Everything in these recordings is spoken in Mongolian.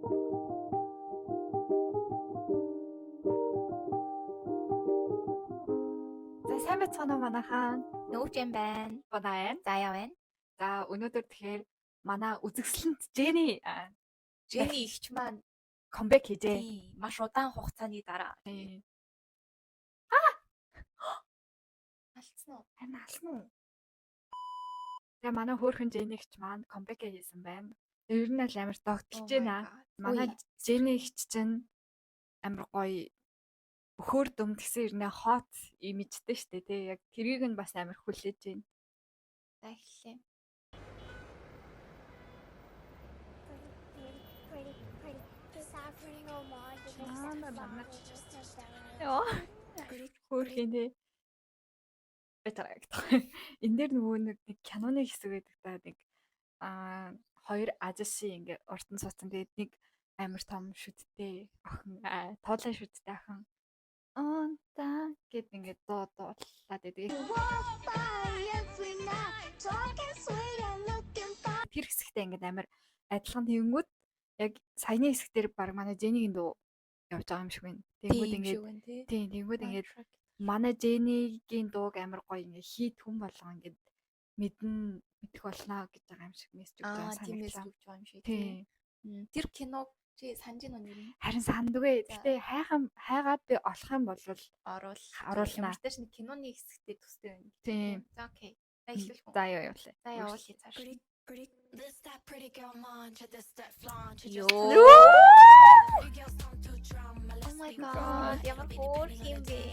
За сайн байцгаана уу манайхаа. Нүүж юм байна. Бадай. Заяа байна. За өнөөдөр тэгэхээр манай үзэгсэлэнт Jenny Jenny ихч маань comeback хийжээ. тий маш удаан хугацааны дараа. Тий. Алдсан уу? Харин алсан уу? Тэгээ манай хөөрхөн Jenny ихч маань comeback хийсэн байна. Ер нь л амар тогтолж байна. Манай Jenny ихч чинь амар гоё өхөр дүм гэсэн ер нь hot имижтэй штэ тий. Яг тэрийг нь бас амар хүлээж байна. За эхлэе. Яа. Хөөрхөн тий. Энэ дээр нөгөө нэг киноны хэсэг байдаг та нэг хоёр ажиши ингээ уртан суудсан. Тэгээд нэг амар том шүдтэй охин тоолын шүдтэй охин онта гэд ингээ дуулаад байдаг. Тэр хэсэгтээ ингээ амар адилхан тэнгүүд яг саяны хэсгээр баг манай Jenny-гийн дуу явж байгаа юм шиг байна. Тэнгүүд ингээ тийм тэнгүүд ингээ манай Jenny-гийн дууг амар гоё ингээ хийд хүн болгоо ингээ мэдэх болно гэж байгаа юм шиг мессеж өгч байгаа санагдлаа. Өгч байгаа юм шиг тийм. Тэр киног чи санаж байна уу? Харин сандгүй. Гэтэ хайгаад би олох юм бол оруулна. Ямартай ч нэг киноны хэсэгтээ төстэй байна. Тийм. За окей. За эхлэх үү? За явуулъя. За явуулъя цааш. Ёо. Oh my god, ямар хөөрх юм бэ?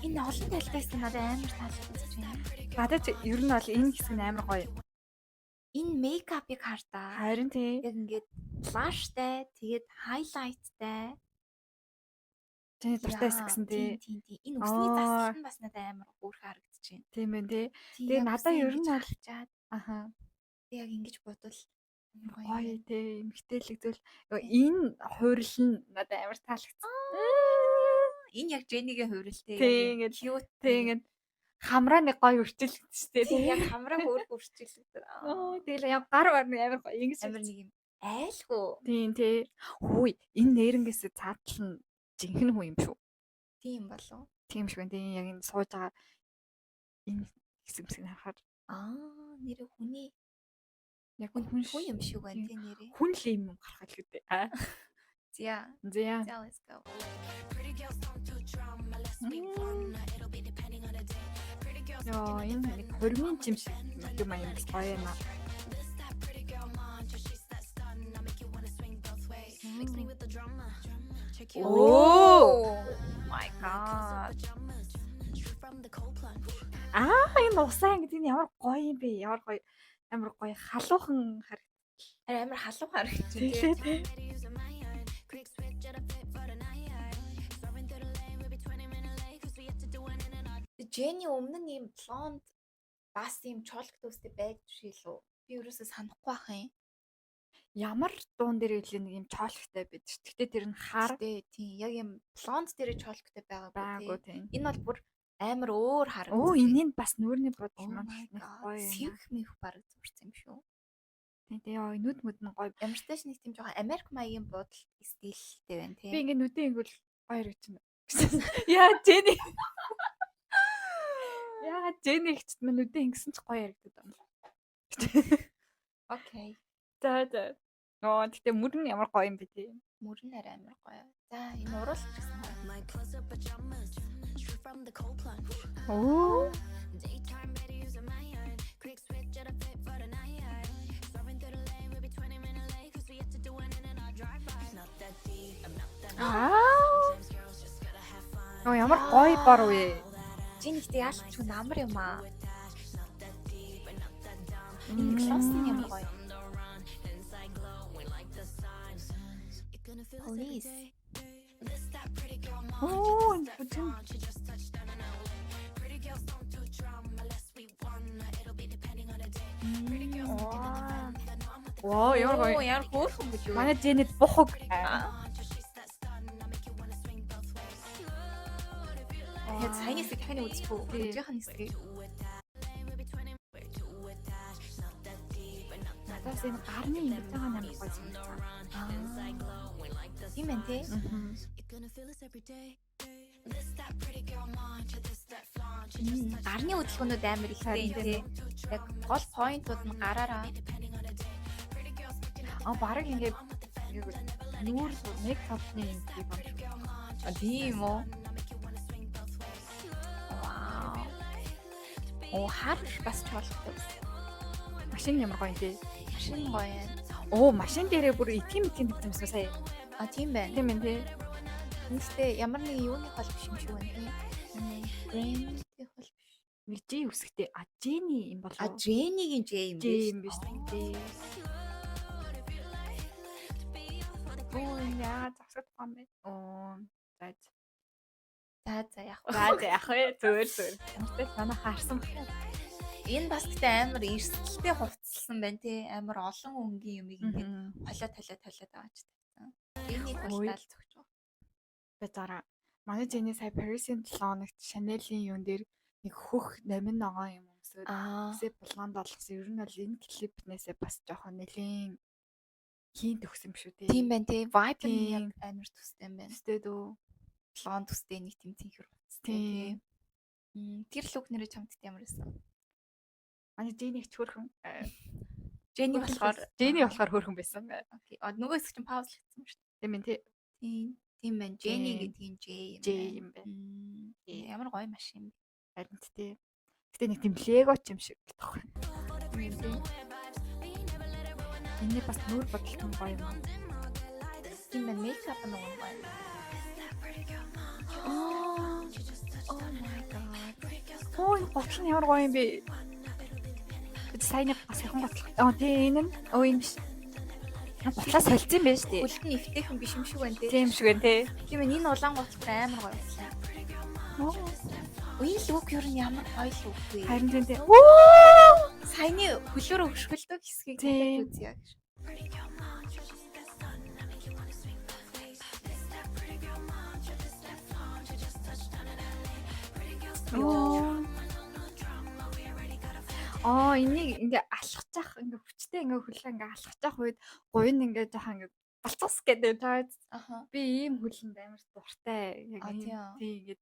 Энэ олон талтай надад амар таалагдчихж байна. Надад ер нь бол энэ хэсэг нь амар гоё. Энэ мейкапыг хартаа. Харин тий. Яг ингээд флаштай, тэгээд хайлайттай. Тэний дуртай хэсэг гэсэн тий. Тийм. Энэ өсний засал нь бас надад амар хөөрх харагдаж байна. Тийм байна тий. Тэгээ надад ер нь бол аха. Яг ингэж бодвол гоё тий. Эмгтээлэг зүйл. Энэ хуурил нь надад амар таалагдсан. Энэ яг Jenny-гийн хуурил тий. Тий ингээд cute тий ингээд хамраа нэг гоё өрчилдөгчтэй тий. Яг хамраа хөөрх өрчилдөг. Тэгэл яг гар барны амар гоё ингэж амар нэг юм айлхуу. Тийм тий. Хөөе энэ нэрнгээс цаатал нь жинхэнэ хүн юм шүү. Тийм болов. Тийм шиг байна. Тийм яг энэ сууж байгаа энэ хэсэг харахаар нэр хүний яг хүн юм шиг байна тий нэрээ. Хүн л юм гарах л гэдэг. За let's go. Яа энэ нэг хормын чим шиг юм аа юм гоё юм аа. Oh my god. Энэ усаа гэдэг нь ямар гоё юм бэ? Ямар гоё амар гоё халуухан амар халуун харагдаж байна тий. Jenny өмнө нь ийм блонд бас ийм чолк төстэй байж шилүү. Би ерөөсөө санахгүй байх юм. Ямар дуун дээр илээ нэг юм чолктой байд. Гэхдээ тэр нь хар тийм яг юм блонд дээр чолктой байгаагүй тийм. Энэ бол бүр амар өөр харагдаж. Энийн бас нүрний бодол маань гоё юм. Синх мих бараг зурсан юм шүү. Тийм нүд мүд нь гоё. Ямар ч тааш нэг тийм жоохон Америк маягийн бодол стилтэй байна тийм. Би ингээ нүдэн ингүүл гоё харагдчихна. Яа Jenny. Яагаад Jenny ихчт мань нүдэн ингэсэн ч гоё харагдаад байна. Окей. За. Гэтэ мөрн ямар гоё юм бэ тий. Мөрн арай амар гоё. За энэ уруулж гэсэн. Оо. Ямар гоё бор вэ? Jenny ихтэй яалч ч намар юм аа. Энэ класс нь ямар гоё. Police. Вау, ямар хөөрхөн гэж юу? Манай Jenny бухаг. Яг саяны хэсэг дахин үзэхгүй. Өдрийнх нь хэсгийг. Надад бас энэ гарны ингэж байгаа амар гоё санагдсан. Тийм ээ тий. Гарны хөдөлгөөнүүд амар ихтэй тий. Яг гол поинтууд нь гараараа. Бараг ингээд нүүр мейкапны юм тийм юм шүү. Тийм үү? Вау. Хар бас чуулгатай. Машин ямар гоё юм тий. Машин гоё юм. Машин дээрээ бүр итгэм тавьсан сая. Тийм байна. Тийм ээ тий. Гэхдээ ямар нэг юуны хол биш юм шиг байна тий. Брэндийн хол биш. Нэг J үсгтэй. Jenny юм болов. Jenny-гийн J юм биш тий. Яа засах юм бэ? За яг. Зүгээр. Амттай манай харсан бах. Энэ бас гэдэг амар эрсдэлтэй хувцалсан байна тий. Амар олон өнгийн юмыг ингээд толиод байгаа ч гэсэн. Энийг бол даалж өгч байгаа. Би дараа манай Jenny сая Paris-ийн 7 хоногт Chanel-ийн юун дээр нэг хөх намин ногоо юм өмсөд. Тэсээ булгаанд болгосон. Ер нь бол энэ клипнээсээ бас жоохон нэлийн хийн төгсөн биш үү тий. Тийм байна тий. Vibe нь яг амар төстэй юм байна. Төстэй дөө. Блон төстэй нэг тийм цэнхэр хувцастай тий. Тэр лук нэрээ чамд ямар байсан? Манай Jenny ч хөрхөн. Jenny болохоор хөрхөн байсан. Окей. Нөгөө хэсэг чинь паузлагдсан шүү дээ. Тийм ээ тий. Тийм байна. Jenny гэдгийг J юм байна. Ямар гоё машин. Харин тий. Гэтэ нэг тийм Lego ч юм шиг тоххой. Энэ бас нүүр бодлон гоё юм. Тийм байна. Мейкап нь гоё гоё. Oh my god. Энэ бодлон ямар гоё юм бэ? Сайн бас яхан бодлоо. Тийм энэ нь энэ биш. Бодлоо солилцсон байж тээ. Хөлт нь эвтэйхэн биш юм шиг байна тий. Тийм шиг байна тий. Тийм ээ энэ улаан бодлоо амар гоё боллоо. Энэ лук юу нь ямар гоё лук вэ? Харин тий. Саяны хөлөөр өшгөлдөг хэсгийг хэлээд үзье гэж. Энийг ингээ алхаж ингээ хүчтэй ингээ хөлөө ингээ алхаж үед гуйн ингээ жоохон ингээ балцас гэдэг таад. Би ийм хөлөнд амар дуртай. Яг тийм ингээд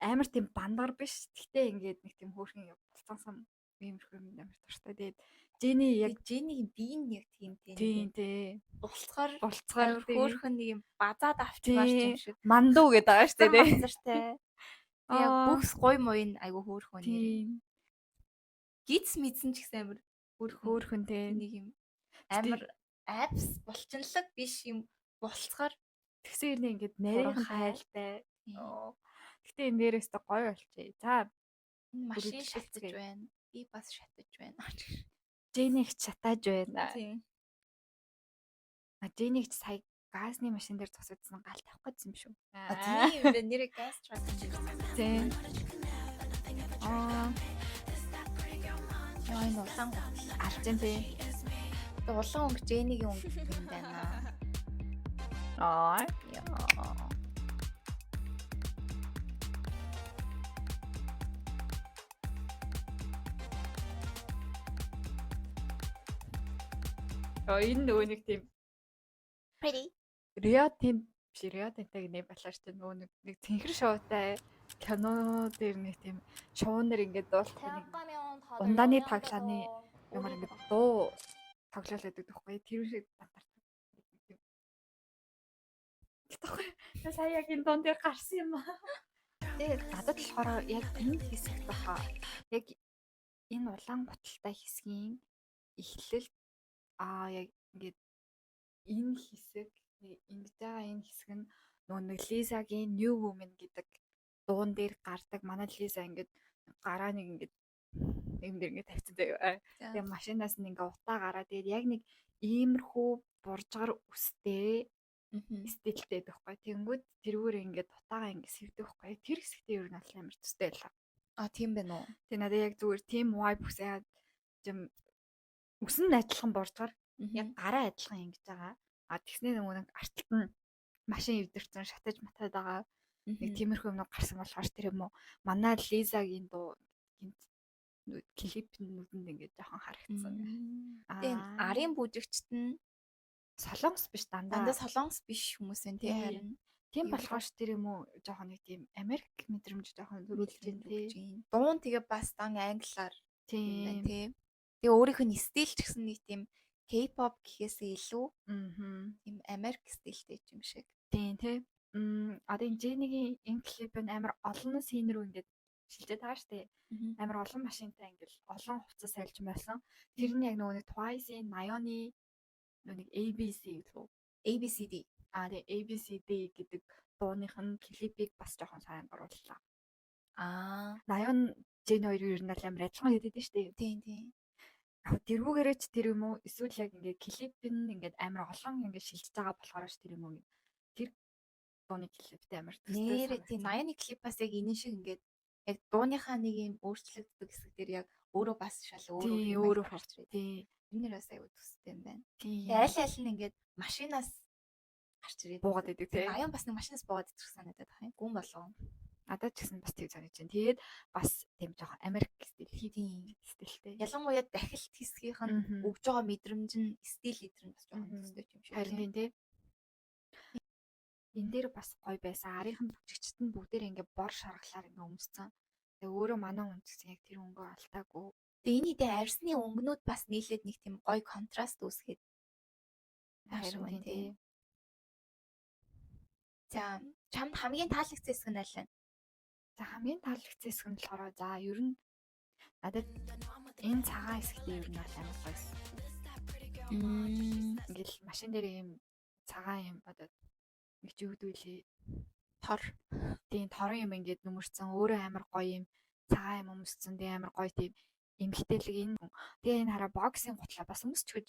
амар тийм бандар биш. Гэхдээ ингээд нэг тийм хөөрхөн балцсан ийм хөрхөн амар дуртай. Тэгээд Jenny-ийн биеийн яг тийм тий. Булцгаар хөөрхөн нэг юм базаад авчихваш юм шиг. Мандуу гэдэг байгаа шүү дээ. Газартай. Яг бүхс гой моён айгу хөөрхөн нэр. Гиц мэдсэн ч гэсэн амар хөөрхөн тий. Нэг юм амар апс булчинлаг биш юм булцгаар тэгсэн юм ингээд нарийнхан тайлтай. Гэтэ энэ дээрээс тэ гоё болчихъя. За энэ машин шатаж байна. Би бас шатаж байна. Jenny-г шатааж байна. Тийм. Jenny-г сая газны машин дээр зогсоодсан гал тавих гэсэн юм шүү. Тийм бэ нэрээ газ truck гэж. Тийм. Яа энэ улаан арчин тийм. Улаан өнгө Jenny-гийн өнгө юм байна. Яа. Энэ нөгөө нэг тийм Pretty. Риотинтэй нэг балаа штэ нөгөө нэг цэнхэр шоутай кино дээр нэг тийм шоунер ингээд дуулах нэг ундааны таглааны ямар ингээд дуу тоглоулаад байдаг байхгүй тэр шиг бантартай. Гэтэ сая яг энэ дон дээр гарсан юм аа. Тэгээд надад болохоор яг энэ хэсэгт баха яг энэ улаан гуталтай хэсгийн эхлэл яг ингээд энэ хэсэг ингэж байгаа энэ хэсэг нь нөгөө нэг Лизагийн New Woman гэдэг дуун дээр гардаг. Манай Лиза ингээд гараа нэг ингээд юм дээр ингээд тавьсан заяа. Тэгээ машинаас нь ингээд утаа гараа. Тэгээд яг нэг иймэрхүү буржгар үстэй стилтэй байхгүй. Тэнгүүд тэрүүгээр ингээд утаагаа ингээд сэвдэг байхгүй. Тэр хэсэгтээ ер нь амар төстэй байлаа. Тийм байна уу? Тэгээ надад яг зүгээр team vibe үсээд юм үсэн адилхан буржгар яг гараа адилхан ингэж байгаа. Тэгснээ нөгөө нэг арталт нь машин эвдэрсэн шатаж матаад байгаа. Нэг тиймэрхүү юм гарсан болохоор тэр юм уу? Манай Лизагийн дуу гинт клипнүүдэнд ингээд жоохон харагдсан. Тэгээ арын бүжигчт нь Солонгос биш дандаа солонгос биш хүмүүс байна тий харин. Тийм болохоор ч тэр юм уу жоохон нэг тийм Америк мэдрэмж жоохон төрүүлж байна тий. Дуун тэгээ бас дан англиар тийм байна тий. Тэгээ өөрийнх нь стил ч гэсэн нэг тийм K-pop гэхээсээ илүү тийм Америк стилтэй юм шиг. Тийм тий. Одоо энэ Jenny-гийн энэ клип нь амар олон син рүү ингээд шилжээд байгаа штэ. Амар олон машинтай ингээд олон хувцас сайлж байсан. Тэр нь яг нөгөө нэг Twice-ийн Nayeon-ы нэг ABC гэдэг үү? ABCD. Тэгээ ABCD гэдэг дууных нь клипийг бас жоохон сайн орууллаа. Nayeon Jenny хоёр ер нь амар адилхан хийдэг штэ. Тийм тийм. Яг тэрүүгээрээ ч тэр юм уу эсвэл яг ингээд клип нь ингээд амар олон ингээд шилжиж байгаа болохоор ч тэр юм уу тэр дууны клиптэй амар төстэй. Нэрээ тийм 80-ны клип бас яг энэ шиг ингээд яг дууныхаа нэг юм өөрчлөгддөг хэсэг дээр яг өөрөө бас шал өөрөө харж байна. Тийм. Энэ нэрээс аягүй төстэй юм байна. Аль нь ингээд машинаас гарч ирээд буугаад идэг тийм. 80 бас нэг машинаас буугаад идэх санагдаад байна. Гүн болов. Надад ч гэсэн бас тийм санагдаж байна. Тэгээд бас тийм жоохон Америк стил хийдийн стилтэй. Ялангуяа дахилт хэсгийнх нь өгж байгаа мэдрэмж нь стил лидер нь бас жоохон төстэй юм шиг. Харин тийм. Энэ дээр бас гоё байсан. Арийнхан бүжигчт нь бүгдээр ингээ бор шаргалаар ингээ өмссөн. Тэгээ өөрөө манай хүн гэсэн яг тэр өнгөө алдаагүй. Тэгээ энэ идэ арьсны өнгнүүд бас нийлээд нэг тийм гоё контраст үүсгээд харин тийм. За чамд хамгийн таалагдсан хэсэг нь аль вэ? За хамгийн таалагдсан хэсэг нь болохоор за ер нь надад энэ цагаан хэсэгтээ ер нь амар гоёсэн. Ингээл машин дээр юм цагаан юм одоо нэг ч юу гэдүүлээ тор. Тийм торон юм ингээд нүмерцэн өөрөө амар гоё юм цагаан юм өмссөн. Тэгээ амар гоё тийм эмгтээлэг энэ. Тэгээ энэ хараа боксing гутлаа бас өмсч гэж.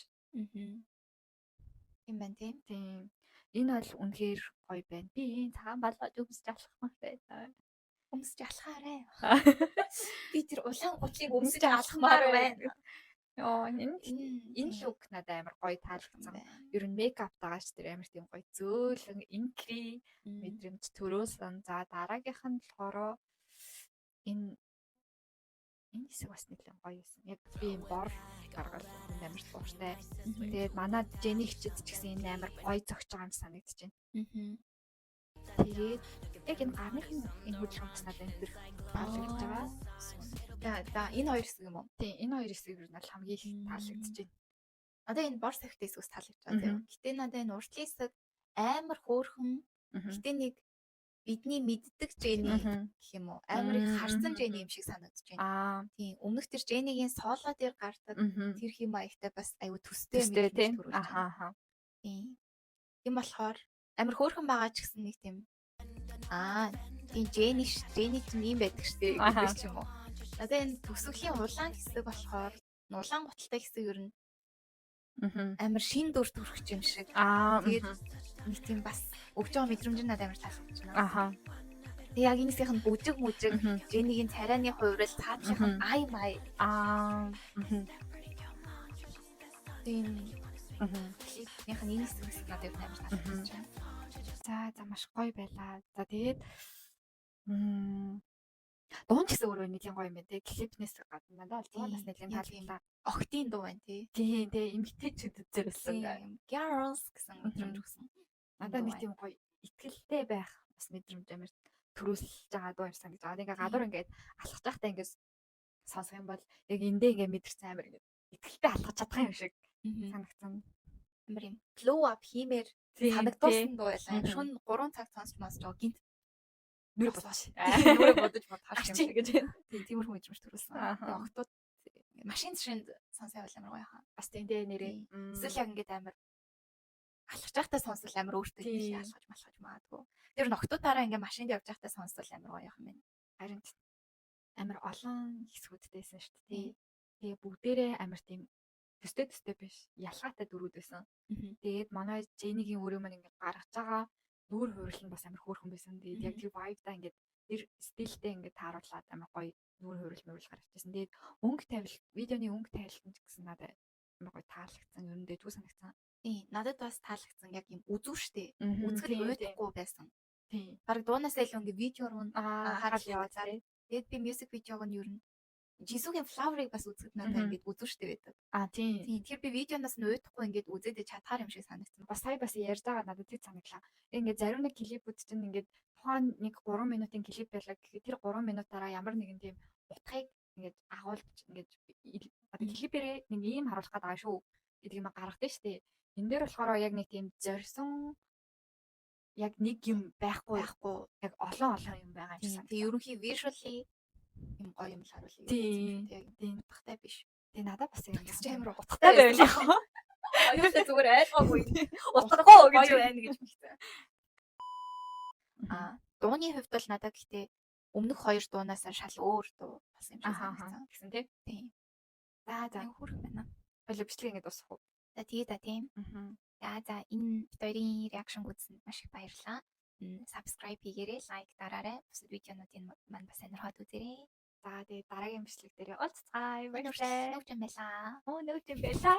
юм байна тийм. Тийм. Энэ бол үнэхээр гоё байна. Би энэ цагаан балгаж өмсч алхах байна. Өмсч алхаарай. Би тэр улаан гутлыг өмсч алхмаар байна. Энэ лук надад амар гоё таалагдсан. Ер нь мейкаптайгаач тэр амар тийм гоё зөөлөн инкри мэдрэмж төрөөсөн. За дараагийнх нь болохоор энэ хэсэг бас нэлээд гоё байсан. Яг би энэ бор гаргал амар тууштай. Тэгээд манай Jenny хчид ч гэсэн энэ амар гоё зөгж байгаа юм санагдаж байна. Тэгээд яг энэ гарныхын энэ хөдөлгөөн бас надад энэ таалагдж байгаа. За энэ хоёр хэсэг юм уу? Тийм энэ хоёр хэсэг юу нь хамгийн их таалагдж байна. Надад энэ бор сахит хэсгээс таалагдж байгаа. Гэтэ надад энэ уртлын хэсэг амар хөөрхөн. Гэтэ нэг бидний мэддэг Jenny гэх юм уу? Амар их харсан Jenny юм шиг санагдаж байна. Тийм өмнөх тэр Jenny-гийн соло дээр гардаг тэр хэм маягтай бас аюу төстэй тийм. Тийм. Тийм болохоор амар хөөрхөн байгаа ч гэсэн нэг тийм тийм Jenny чинь ийм байдаг штеп гэдэг юм уу? Одоо энэ төсөвлийн улаан хэсэг болохоор улаан гуталтай хэсэг ер нь амар шин дүр төрөх юм шиг. Тэгээд нэг тийм бас өгж байгаа мэдрэмж надад амар таалагдж байна. Тэгээ яг энэ хэсгийнх нь бүжиг Jenny-гийн царайны хувирал цаатлах нь ай май. Тийм. Клипнийх нь энэ хэсгээс надад амар таалагдж байна. За маш гоё байлаа. За тэгээд дуун ч гэсэн өөрөө нэлийн гоё юм байна те. Клипнээс гадна надад дуун бас нэлийн таалагдсан. Октийн дуу байна тий. Тийм эмгтээчүүд үзэрсэн. Girls гэсэн мэдрэмж өгсөн. Надад нэг тийм гоё итгэлтэй байх бас мэдрэмж амар төрүүлж байгаа дуу юм санагдаж байгаа. Ингээ гадуур ингээд алхаж байхдаа ингээд сонсох юм бол яг эндээ ингээ мэдэрсэн амар ингээд итгэлтэй алхаж чадах юм шиг санагдсан. Амар юм glow up хиймээр санагдсан дуу байлаа. Шүн 3 цаг сонсч байгаа гинт нүрэ бодож бодож юм шиг гэж. Тиймэрхүү мэдрэмж төрүүлсэн. Октод машин шинд сонсоо амар гоё хаа. Бас тийм дээ нэрээ. Эсвэл яг ингээд амар алхаж байхдаа сонсвол амар өөртөө тийм алхаж магадгүй. Тэр ноктуудаараа ингээд машинд явж байхдаа сонсвол амар гоё юм байна. Харин амар олон хэсгүүдтэйсэн шүү дээ. Тэгээ бүгдээрээ амар тийм төстэй биш. Ялгаатай дөрүүд байсан. Тэгээд манай Jenny-гийн өрөө маань ингээд гаргаж байгаа нүүр хувирал нь бас амар хөөрхөн байсан. Тэгээд яг тэр vibe-да ингээд тэр стилтэй ингээд тааруулаад амар гоё нүүр хувирал гаргаж ирсэн. Тэгээд өнгө тавил видеоны өнгө тавилт гэсэн надад амар гоё таалагдсан. Ер нь дэ түг санагдсан. Тийм надад бас таалагдсан. Яг юм үзүү штэ. Үзэхэд уйдахгүй байсан. Тийм. Бараг дуунаас илүү ингээд видео руу хараад яваад. Тэгээд би music видеог нь ер нь Jisoo-гийн Flower-ыг бас үзэхэд надад ингээд үзүүштэй байдаг. Тийм. Тийм тэр би видеоноос нь уйдахгүй ингээд үзээд чадхаар юм шиг санагдсан. Бас сая бас ярьж байгаа надад тийм санаглаа. Ингээд зарим нэг клипүүд чинь ингээд тухайн нэг 3 минутын клип байлаа гэхэд тэр 3 минутаараа ямар нэгэн тийм утгыг ингээд агуулж ингээд клипэрээ нэг ийм харуулах гээд байгаа шүү гэдэг юм гаргадаг шүү дээ. Энэ дээр болохоор яг нэг тийм зорьсон яг нэг юм байхгүй яг олон юм байгаа юм шиг. Тэгээ ерөнхий visually юм гоё юм л харуулъя. Тийм утгатай биш. Тэгээ надад бас юм амар утгатай байлаа. Аюултай зүгээр айлгаагүй. Утгагүй гэж байна гэж хэлсэн. Дууны хувьд бол надад гэхдээ өмнөх 2 дуунаас шал өөр дуу бас юм шиг санагдсан. Гэсэн тийм. За хүрх байна. Болоо бичлэг ингэ дуусах уу? За тийм. За энэ хоёрын реакшн үзсэнд маш их баярлалаа. Subscribe хийгээрэй, лайк дараарай. Бусад видеонуудын маань бас сонирхоод үзээрэй. За тэгээ дараагийн бичлэг дээр уулзцгаая. Баярлалаа. Нүүрч юм байлаа. Нүүрч юм байлаа.